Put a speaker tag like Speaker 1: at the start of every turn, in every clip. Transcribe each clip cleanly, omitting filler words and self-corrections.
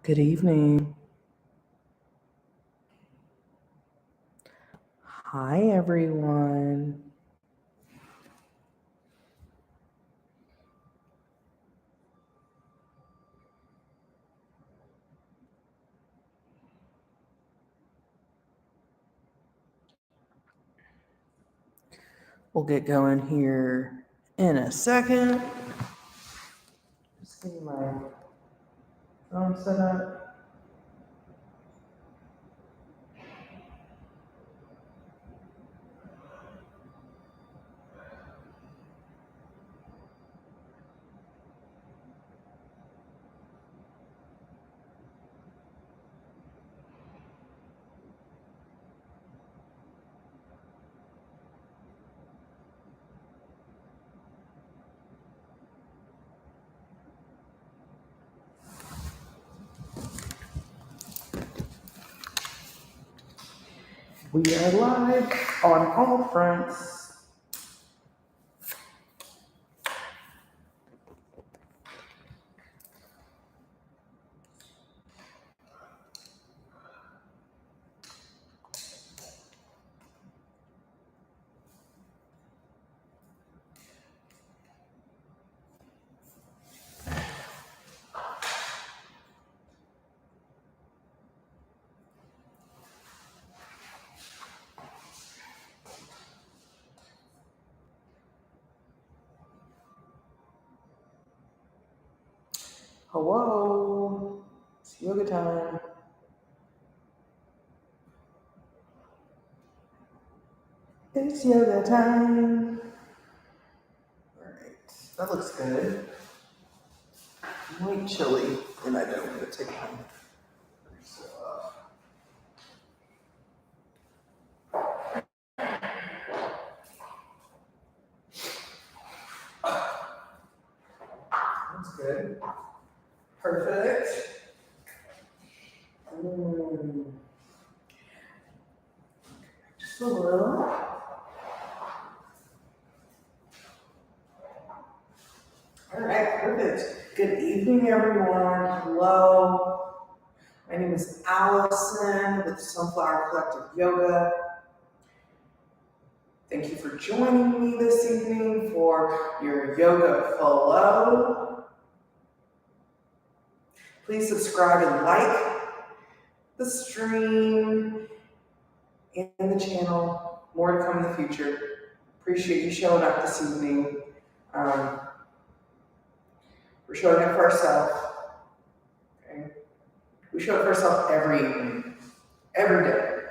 Speaker 1: Good evening. Hi, everyone. We'll get going here in a second. Just getting my phone set up. We are live on all fronts. Hello, it's yoga time. It's yoga time. All right, that looks good. White chili, and I don't want to take time. So, that's good. Perfect. Just a little. All right, perfect. Good evening, everyone. Hello. My name is Allison with Sunflower Collective Yoga. Thank you for joining me this evening for your yoga flow. Please subscribe and like the stream and the channel. More to come in the future. Appreciate you showing up this evening. We're showing up for ourselves. Okay? We show up for ourselves every evening, every day.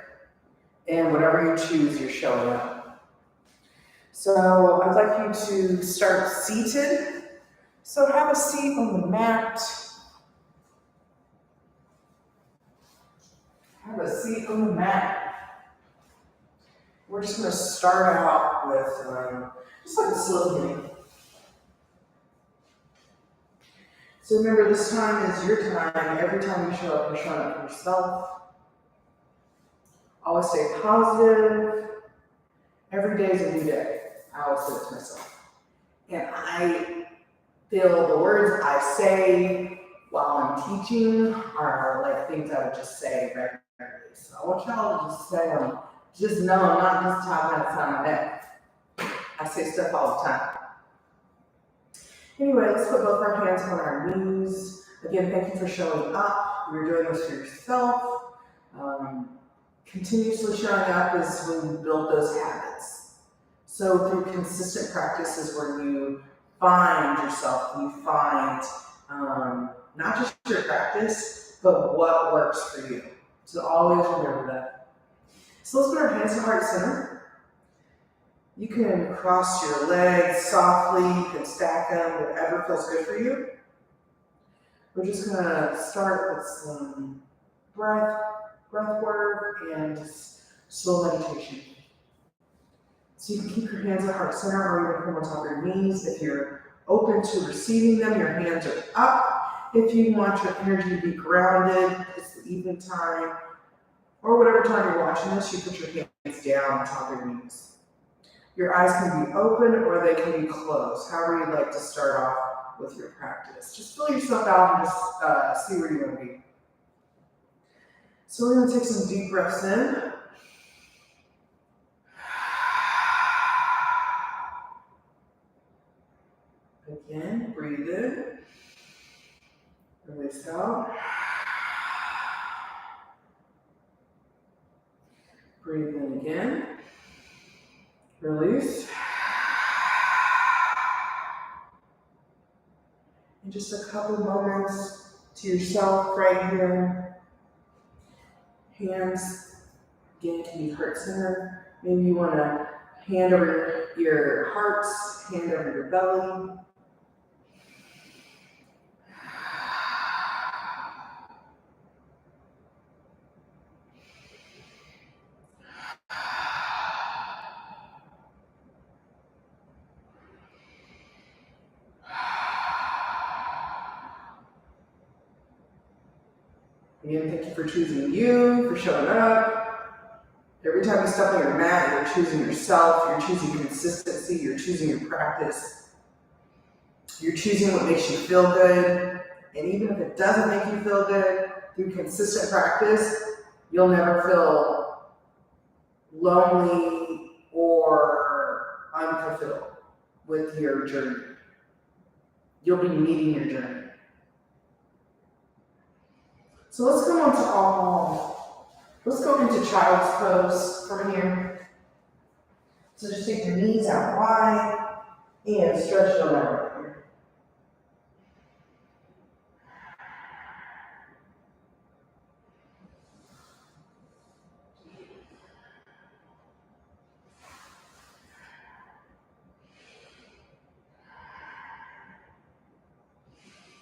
Speaker 1: And whatever you choose, you're showing up. So I'd like you to start seated. So have a seat on the mat. Have a seat on the mat. We're just going to start out with just like a slow game. So remember, this time is your time. Every time you show up, you're showing up for yourself. Always stay positive. Every day is a new day. I always say it to myself. And I feel the words I say while I'm teaching are like things I would just say regularly. So I want y'all to just say them. Just know I'm not just talking outside my head. I say stuff all the time. Anyway, let's put both our hands on our knees. Again, thank you for showing up. You're doing this for yourself. Continuously showing up is when you build those habits. So through consistent practice is where you find yourself, you find not just your practice, but what works for you. So always remember that. So let's put our hands to heart center. You can cross your legs softly, you can stack them, whatever feels good for you. We're just gonna start with some breath work and slow meditation. So you can keep your hands at heart center or even come on top of your knees. If you're open to receiving them, your hands are up. If you want your energy to be grounded, it's the evening time, or whatever time you're watching this, you put your hands down on top of your knees. Your eyes can be open or they can be closed, however you'd like to start off with your practice. Just fill yourself out and just see where you want to be. So we're going to take some deep breaths in. Again, breathe in. Release out. Breathe in again. Release. And just a couple moments to yourself right here. Hands, again, can be heart center. Maybe you want to hand over your heart, hand over your belly. Again, thank you for choosing you, for showing up. Every time you step on your mat, you're choosing yourself, you're choosing consistency, you're choosing your practice. You're choosing what makes you feel good. And even if it doesn't make you feel good, through consistent practice, you'll never feel lonely or unfulfilled with your journey. You'll be meeting your journey. So let's go on to let's go into child's pose from here. So just take your knees out wide and stretch them out right here.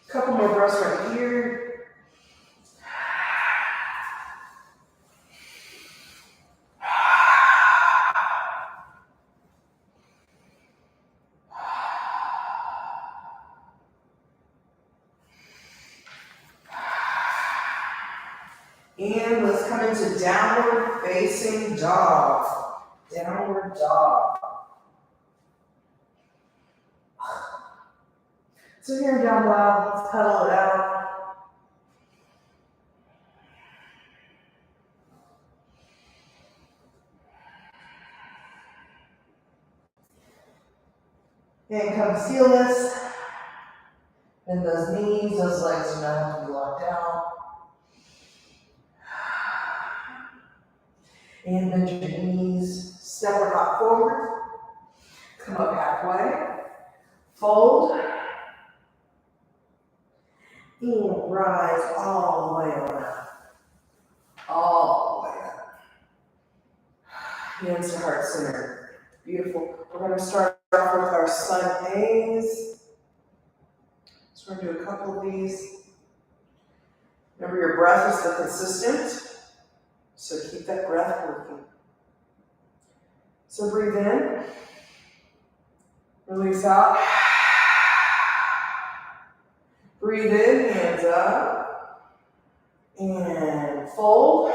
Speaker 1: Couple more breaths right here. And let's come into downward facing dog. Downward dog. So here in down dog, let's pedal it out. And come seal this. Bend those knees, those legs do not have to be locked out. And bend your knees, step or hop forward. Come up halfway. Fold. And rise all the way on up. All the way up. Hands to heart center. Beautiful. We're going to start off with our sun A's. So we're going to do a couple of these. Remember, your breath is the consistent. So keep that breath working. So breathe in. Release out. Breathe in, hands up. And fold.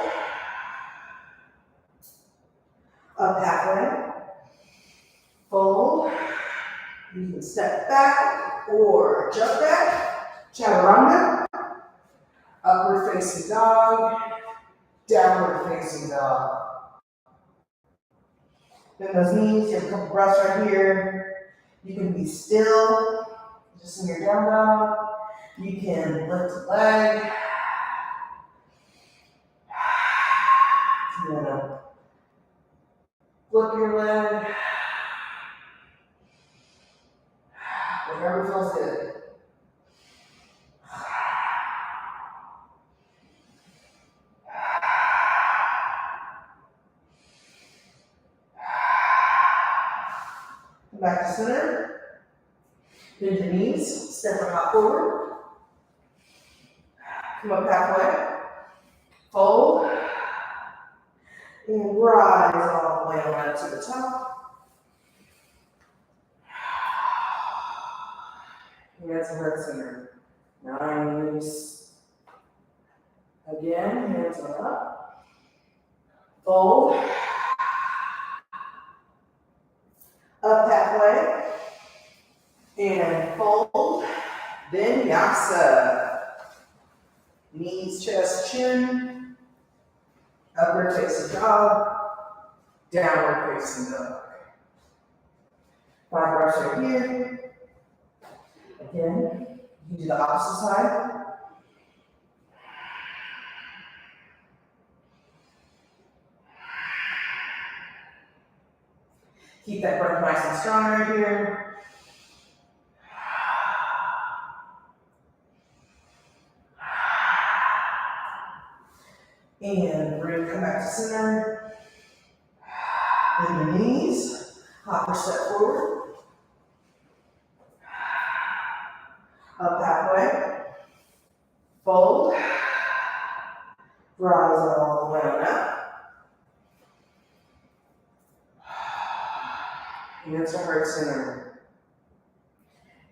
Speaker 1: Up halfway. Fold. You can step back or jump back. Chaturanga. Upward facing dog. Downward facing dog. Bend those knees. You have a couple breaths right here. You can be still, just in your down dog. You can lift a leg. You want to flip your leg. Whatever feels good. Come back to center. Bend your knees, step or hop forward. Come up halfway. Fold. And rise all the way around to the top. Hands to heart center. Nice. Again, hands are up. Fold. Up halfway. And fold. Vinyasa. Knees, chest, chin. Upward facing dog, downward facing dog. 5 breaths right here. Again, you can do the opposite side. Keep that breath nice and strong right here. And come back to center. Bend your knees. Hop or step forward. Up halfway. Fold. Rise all the way on up. Hands to heart center.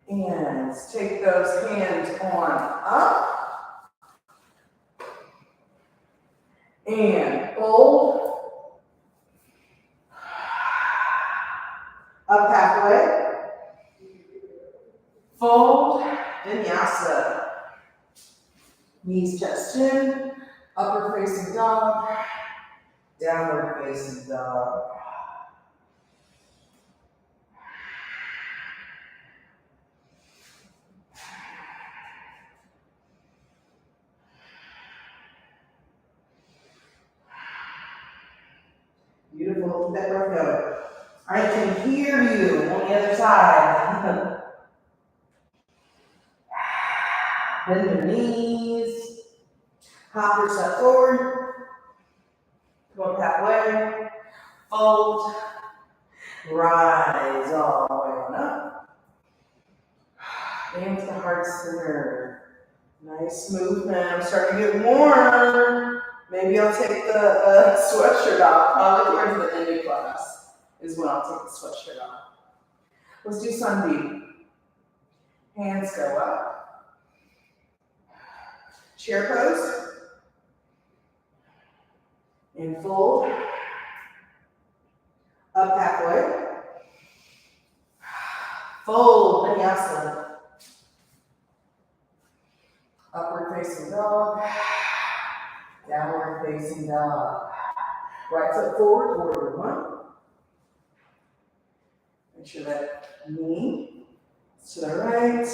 Speaker 1: And take those hands on up. And fold. Up halfway. Fold. Vinyasa. Knees, chest, chin. Upward facing dog. Downward facing dog. Beautiful, keep that breath going. I can hear you on the other side. Bend your knees. Hop or step forward. Come up halfway. Fold. Rise all the way on up. And to the heart center. Nice movement. I'm starting to get warm. Maybe I'll take the sweatshirt off. Probably towards the end of class is when I'll take the sweatshirt off. Let's do sunbeam. Hands go up. Chair pose. And fold. Up halfway. Fold, vinyasa. Upward facing dog. Downward facing dog. Right foot forward, forward 1. Make sure that knee is to the right.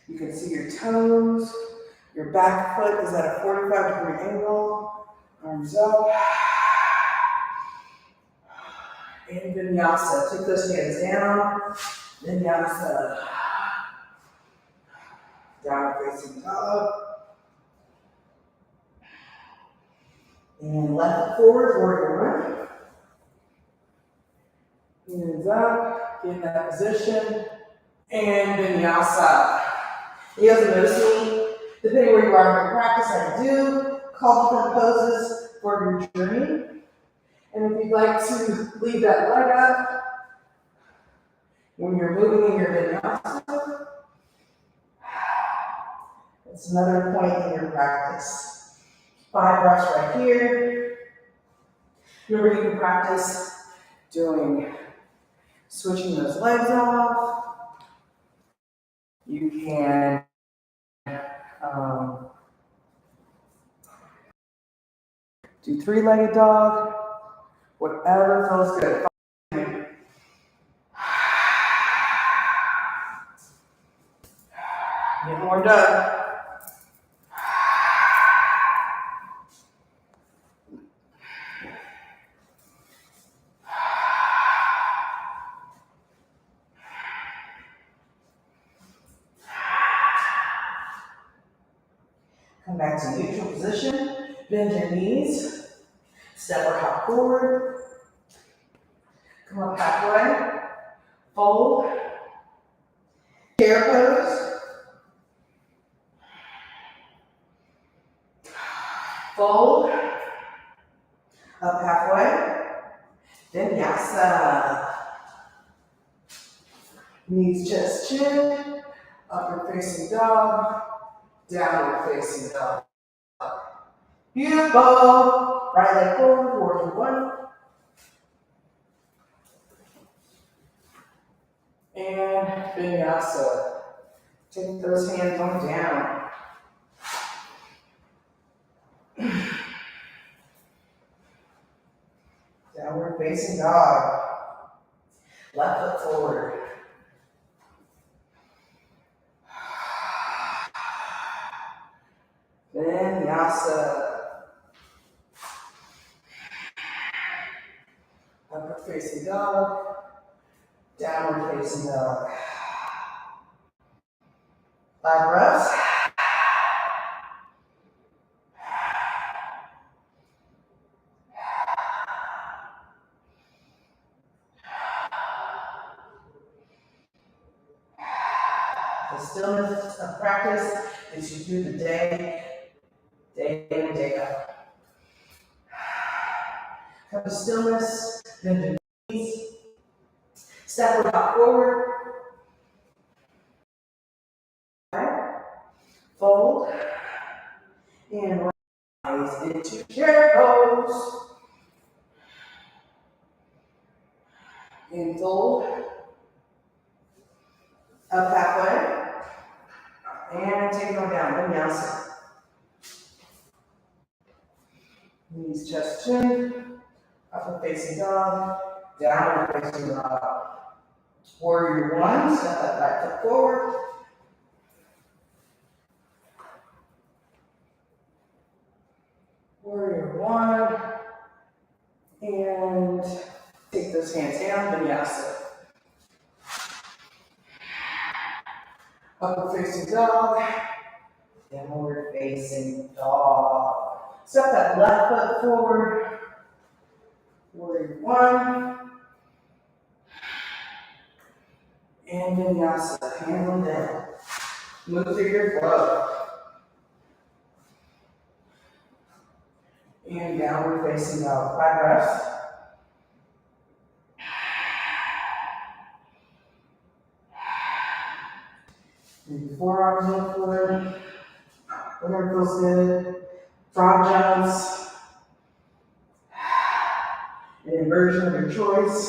Speaker 1: You can see your toes. Your back foot is at a 45-degree angle. Arms up. And vinyasa. Take those hands down. Vinyasa. Downward facing dog. And left forward, warrior 1. Hands up, get in that position. And vinyasa. You guys notice me, depending where you are in your practice, I do call different poses for your journey. And if you'd like to leave that leg up when you're moving in your vinyasa, it's another point in your practice. 5 breaths right here. Remember, you can practice doing switching those legs off. You can do 3-legged dog, whatever feels good. Get more done. Come back to neutral position. Bend your knees. Step or hop forward. Come up halfway. Fold. Chair pose. Fold. Up halfway. Vinyasa. Knees, chest, chin. Upward facing dog. Downward facing dog. Beautiful. Right leg forward, warrior 1. And vinyasa. Take those hands on down. Downward facing dog. Left foot forward. Vinyasa. Upward facing dog. Downward facing dog. 5 breaths. The stillness of practice is you do the day in and day out. Come to stillness, bend your knees, step or hop forward, fold, and rise into chair pose. And fold, up halfway, and take on down, vinyasa. Knees, chest, chin, upward facing dog, downward facing dog. Warrior 1, step that right foot forward. Warrior 1, and take those hands down, vinyasa. Upward facing dog, downward facing dog. Step that left foot forward. Warrior 1. And vinyasa, hands on down. Move through your flow. And downward facing dog. 5 breaths. And forearms on the floor. Whatever feels good. Frog jumps. An inversion of your choice.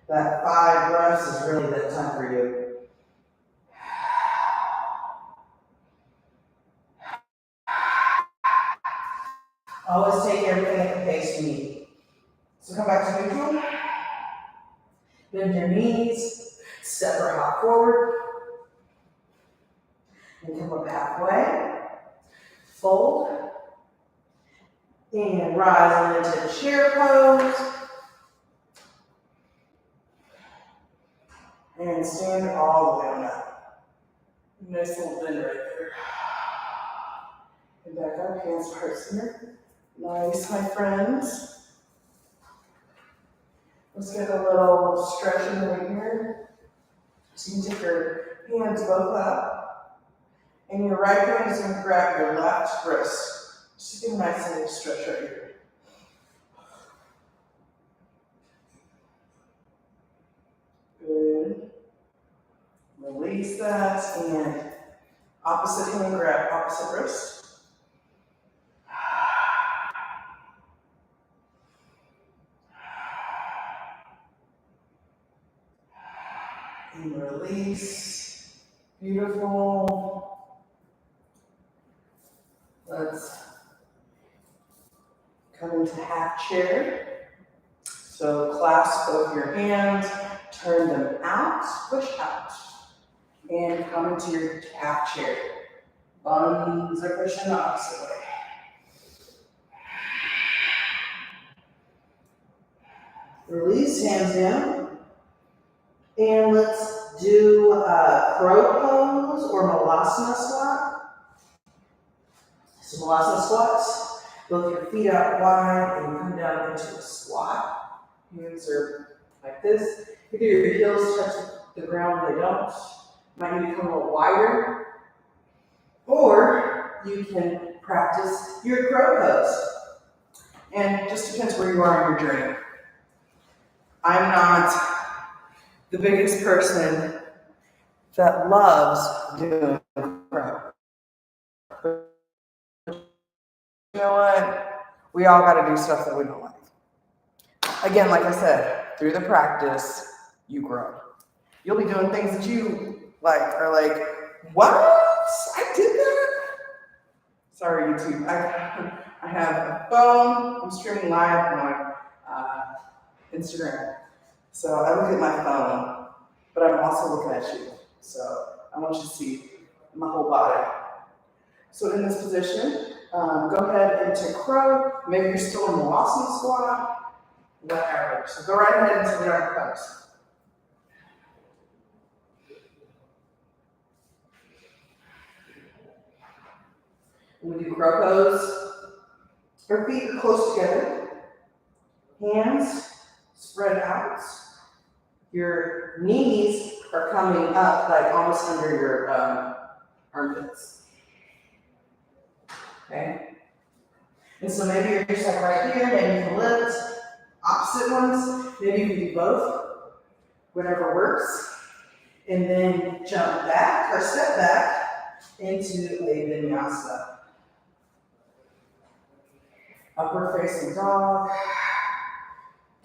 Speaker 1: That 5 breaths is really that time for you. Always take everything at the pace you need. So come back to neutral. Bend your knees. Step or hop forward. And come up halfway. Fold. And rise into chair pose. And stand all the way on up. Nice little bend right there. And back up, hands heart center. Nice, my friends. Let's get a little stretching right here. So you can take your hands both up. And your right hand is going to grab your left wrist. Just get a nice little stretch right here. Good. Release that, and opposite hand grab opposite wrist. And release. Beautiful. Let's come into half chair. So clasp both your hands, turn them out, push out. And come into your half chair. Bottom knees are pushing the opposite way. Release, hands down. And let's do a crow pose or malasana squat. So malasana squats, both your feet out wide and come down into a squat. Hands are like this. Either your heels touch the ground or they don't. Might need to come a little wider. Or you can practice your crow pose. And it just depends where you are in your journey. I'm not the biggest person that loves doing crow. But you know what? We all got to do stuff that we don't like. Again, like I said, through the practice, you grow. You'll be doing things that you are like, what? I did that? Sorry, YouTube. I have a phone. I'm streaming live on Instagram. So I look at my phone, but I'm also looking at you. So I want you to see my whole body. So in this position, go ahead into crow. Maybe you're still in the Allison squat, whatever. So go right ahead into the arm pose. When we do crow pose, our feet are close together. Hands spread out. Your knees are coming up like almost under your armpits. Okay? And so maybe you're just like right here, maybe you can lift. Opposite ones, maybe you can do both, whatever works. And then jump back or step back into a vinyasa. Upward facing dog,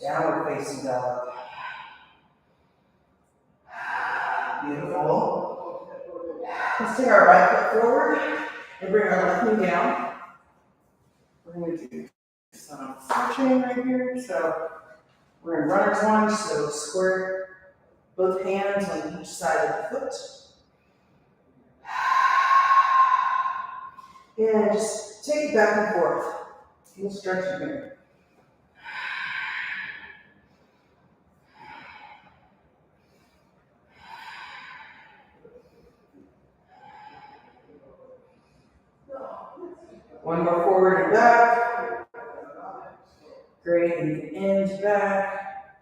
Speaker 1: downward facing dog. Beautiful. Let's take our right foot forward and bring our left knee down. We're going to do some stretching right here. So we're in runner's lunge, so square both hands on each side of the foot. And just take it back and forth. We'll stretch it here. One more forward and back. Great, and you can end back.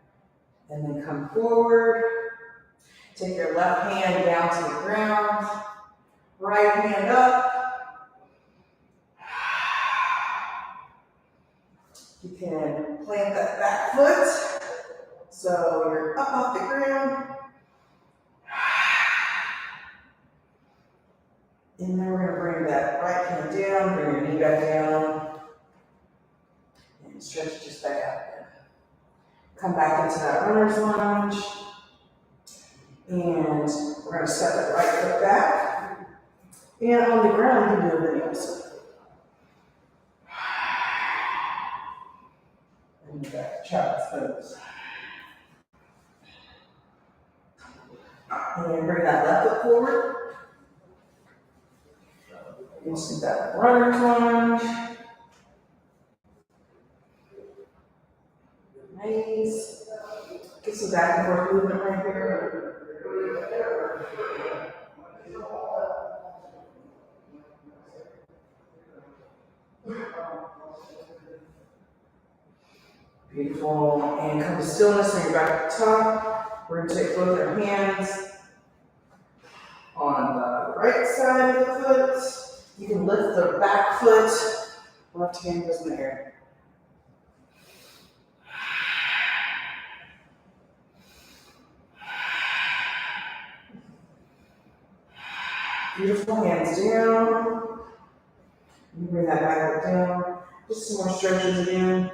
Speaker 1: And then come forward. Take your left hand down to the ground. Right hand up. You can plant that back foot. So you're up off the ground. And then we're going to bring that right hand down, bring your knee back down, and stretch just back out again. Come back into that runner's lunge, and we're going to step that right foot back, and on the ground you can do a vinyasa. And back to child's pose. And bring that left foot forward. Into that runner's lunge. Nice. Get some back and forth movement right here. Beautiful. And come to stillness when you're back at the top. We're going to take both our hands on the right side of the foot. You can lift the back foot, left hand goes in the air. Beautiful, hands down. You bring that back up down. Just some more stretches again.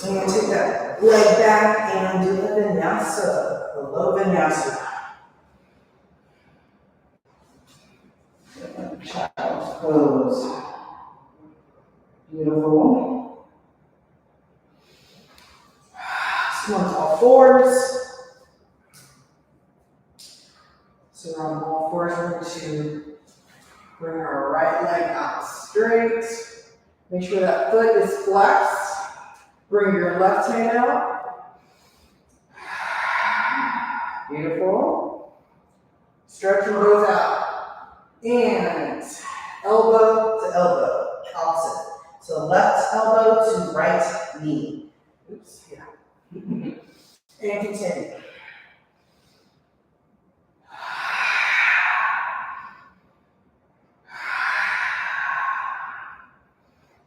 Speaker 1: And take that leg back and do the vinyasa, the low vinyasa. Child's pose. Beautiful. Come on to all fours. So we're on all fours. We're going to bring our right leg out straight. Make sure that foot is flexed. Bring your left hand out. Beautiful. Stretch your toes out. And elbow to elbow, opposite. So left elbow to right knee. Oops, yeah. And continue.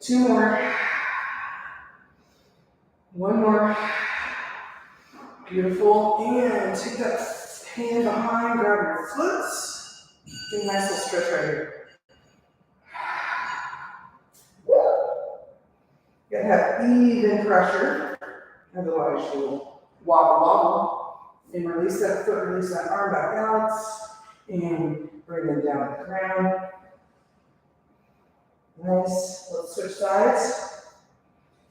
Speaker 1: Two more. One more. Beautiful. And take that hand behind, grab your foot. Do a nice little stretch right here. You gotta have even pressure, otherwise you'll wobble, and release that foot, release that arm back out, and Bring them down to the ground. Nice. Let's switch sides.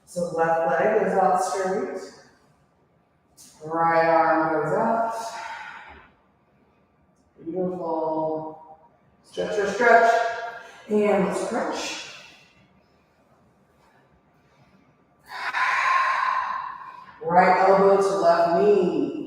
Speaker 1: So left leg goes out straight. Right arm goes out. Beautiful. Stretch or stretch. And let's crunch. Right elbow to left knee.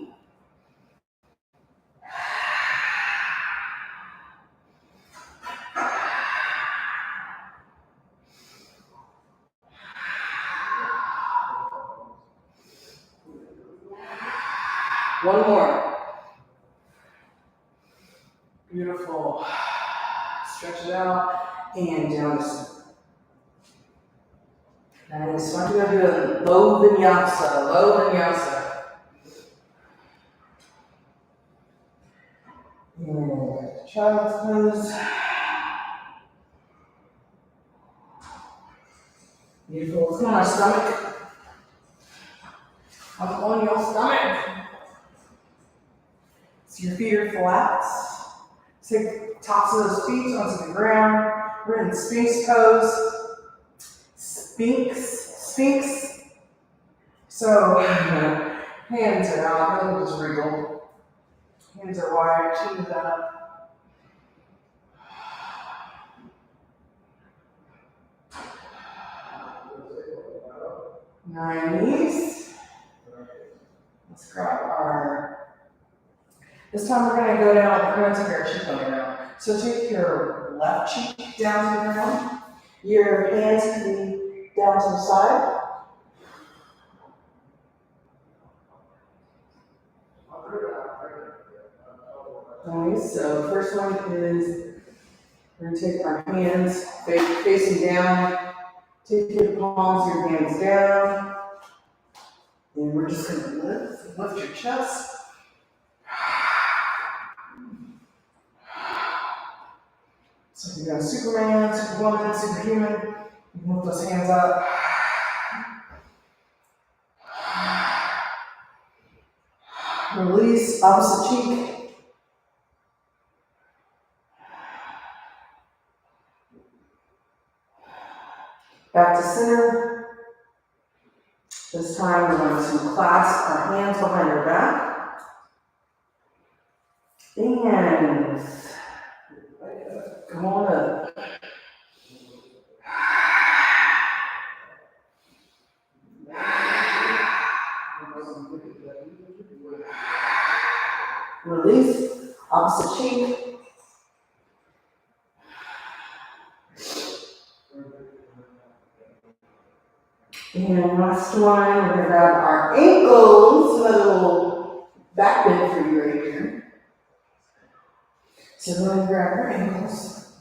Speaker 1: One more. Beautiful. Stretch it out and down to center. Nice. Why don't you do a low vinyasa? Low vinyasa. And child's pose. Beautiful. Let's go on our stomach. Up on your stomach. So your feet are flat. Take tops of those feet onto the ground. We're in Sphinx pose. Sphinx. So hands are out. Really just wriggle. Hands are wide. Chin is up. Nine knees. Let's grab our. This time we're going to go down. We're going to take our cheek on the ground. So take your left cheek down to the ground. Your hands can be down to the side. Nice. So first one is we're going to take our hands facing down. Take your palms, your hands down. And we're just going to lift your chest. So if you're Superman, Superwoman, Superhuman, you can lift those hands up. Release, opposite cheek. Back to center. This time we're going to clasp our hands behind our back. And come on up. Release, opposite cheek. And last one, we're going to grab our ankles, a little back bend for you right here. So go ahead and grab your ankles.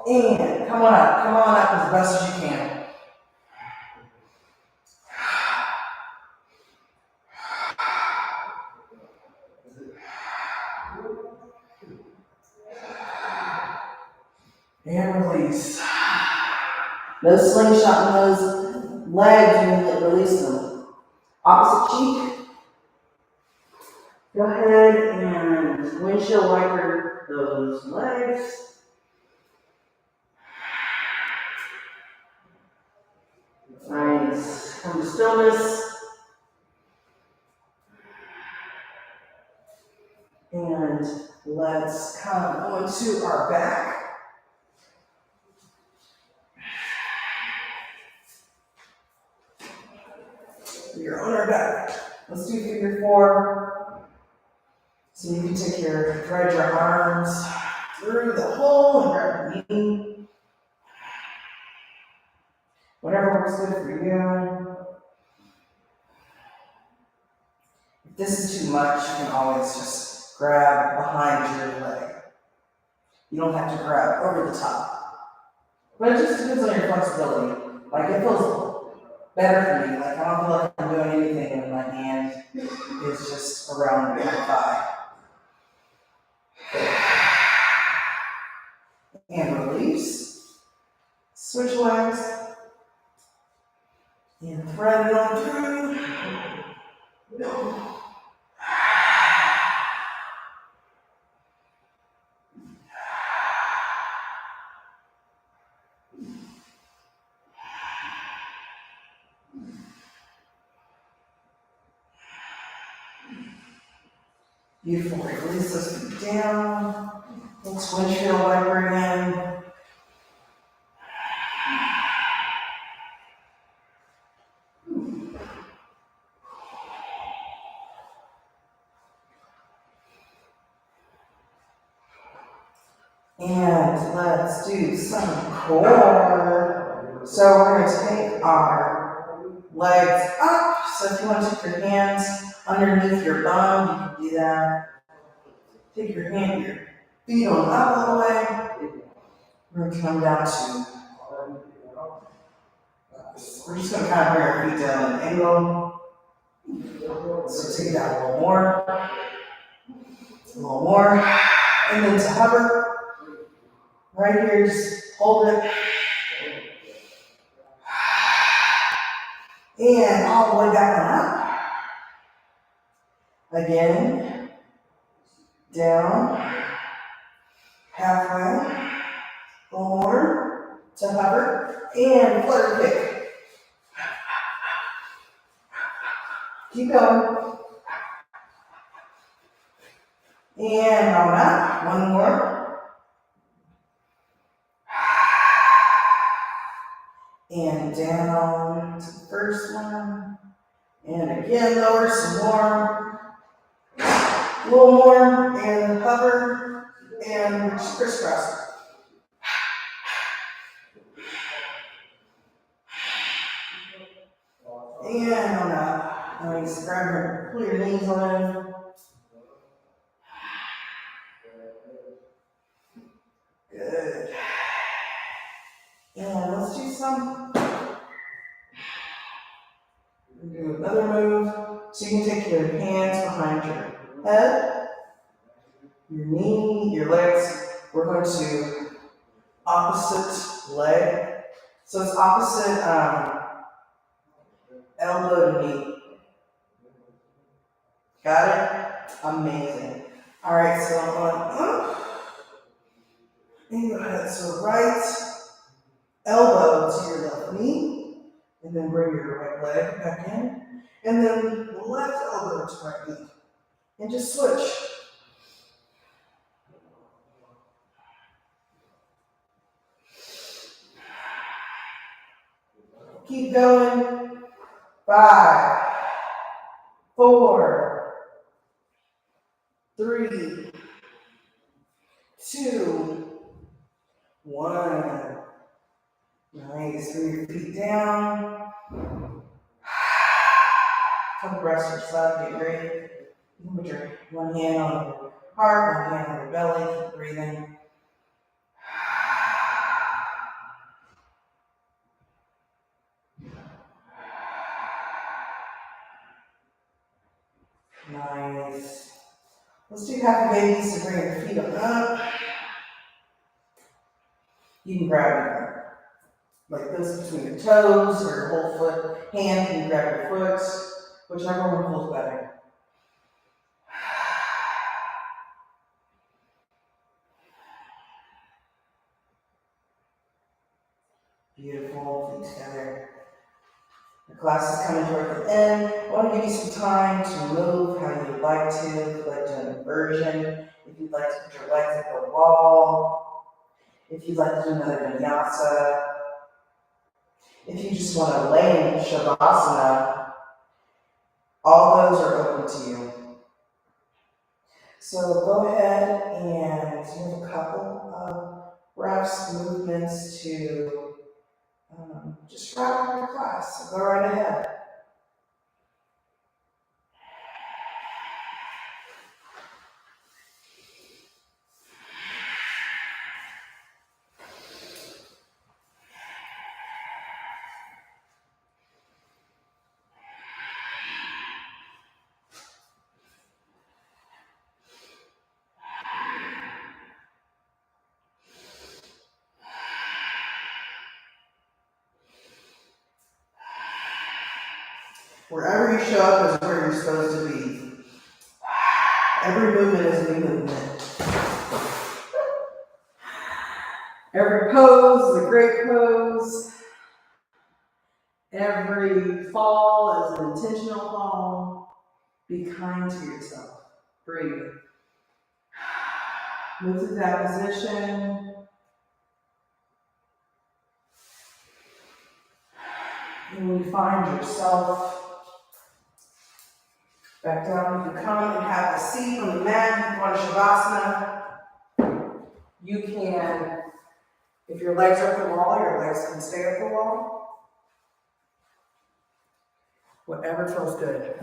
Speaker 1: And come on up as best as you can. And release. No slingshot in those legs, you need to release them. Opposite cheek. Go ahead and windshield wiper those legs. Nice. Come to stillness. And let's come onto our back. You're on our back. Let's do figure 4. So you can take thread your arms through the hole and grab your knee. Whatever works good for you. If this is too much, you can always just grab behind your leg. You don't have to grab over the top. But it just depends on your flexibility. Like it feels better for me. Like I don't feel like I'm doing anything when my hand is just around my thigh. And release. Switch legs. And thread it on through. Beautiful. Release those feet down. Let's windshield wiper again. And let's do some core. So we're going to take our legs up. So if you want to take your hands underneath your bum, you can do that. Take your feet on up all the way. We're going to come down to, we're just going to kind of bring our feet down at an angle. So take it out a little more. And then to hover. Right here, just hold it. And all the way back on up. Again. Down. Halfway. A little more. To hover. And flutter kick. Keep going. And on up. One more. And down to the first one. And again, lower some more. A little more. And hover. And just crisscross. And on up. Nice. Pull your knees on. Good. And let's do do another move. So you can take your hands behind your head, your knee, your legs. We're going to opposite leg. So it's opposite elbow to knee. Got it? Amazing. All right, so I'm going up. And go ahead. So right elbow to your left knee, and then bring your right leg back in, and then left elbow to right knee, and just switch. Keep going. 5, 4, 3, 2, 1. Nice. Bring your feet down. Compress yourself. Get ready. You can put your one hand on your heart, one hand on your belly. Keep breathing. Nice. Let's do happy babies to bring your feet up. You can grab your like this between your toes or your whole foot. Hand can grab your foot, whichever one feels better. Beautiful, feet together. The class is coming toward the end. I want to give you some time to move how you'd like to. If you'd like to do an inversion, if you'd like to put your legs at the wall, if you'd like to do another vinyasa, if you just want to lay in Shavasana, all those are open to you. So go ahead and do a couple of breaths, movements to just wrap up your class. So go right ahead. Wherever you show up is where you're supposed to be. Every movement is a new movement. Every pose is a great pose. Every fall is an intentional fall. Be kind to yourself. Breathe. Move to that position. And when you find yourself back down, you come and have a seat on the mat. You want Shavasana. You can, if your legs are at the wall, your legs can stay at the wall. Whatever feels good.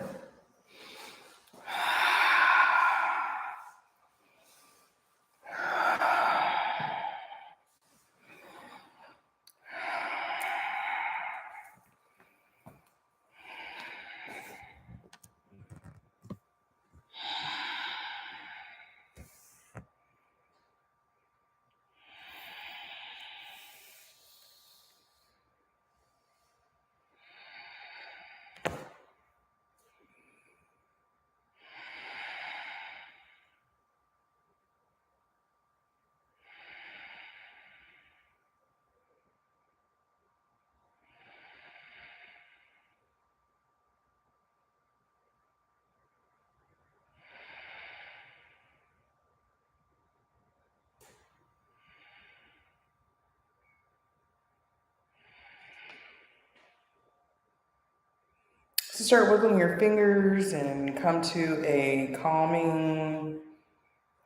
Speaker 1: So start wiggling your fingers and come to a calming,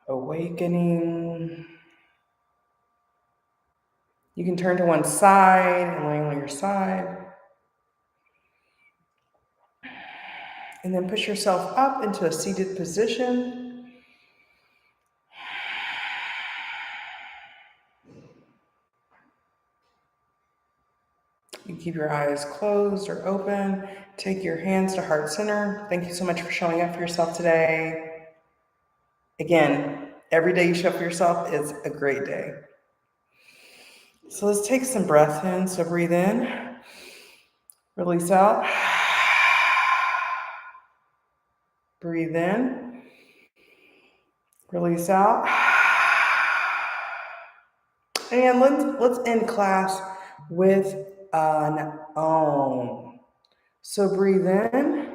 Speaker 1: awakening. You can turn to one side and lay on your side. And then push yourself up into a seated position. You keep your eyes closed or open. Take your hands to heart center. Thank you so much for showing up for yourself today. Again, every day you show up for yourself is a great day. So let's take some breath in. So breathe in, release out. Breathe in, release out. And let's end class with an Om. So breathe in.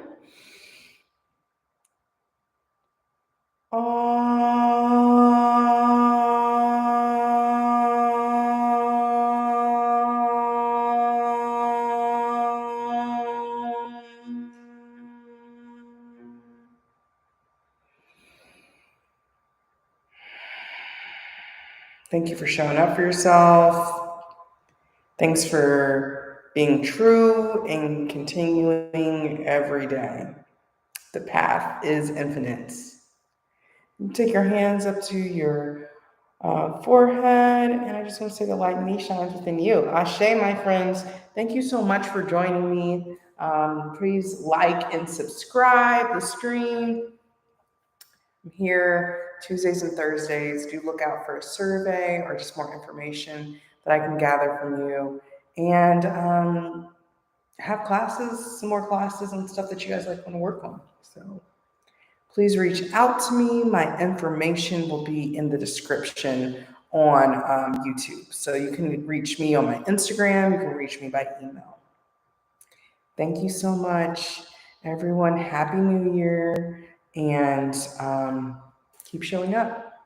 Speaker 1: Thank you for showing up for yourself. Thanks for being true and continuing every day. The path is infinite. You take your hands up to your forehead, and I just want to say the light in me shines within you. Ashe, my friends. Thank you so much for joining me. Please like and subscribe the stream. I'm here Tuesdays and Thursdays. Do look out for a survey or just more information that I can gather from you. And have classes, some more classes and stuff that you guys like want to work on. So please reach out to me. My information will be in the description on YouTube. So you can reach me on my Instagram. You can reach me by email. Thank you so much, everyone. Happy New Year. And keep showing up.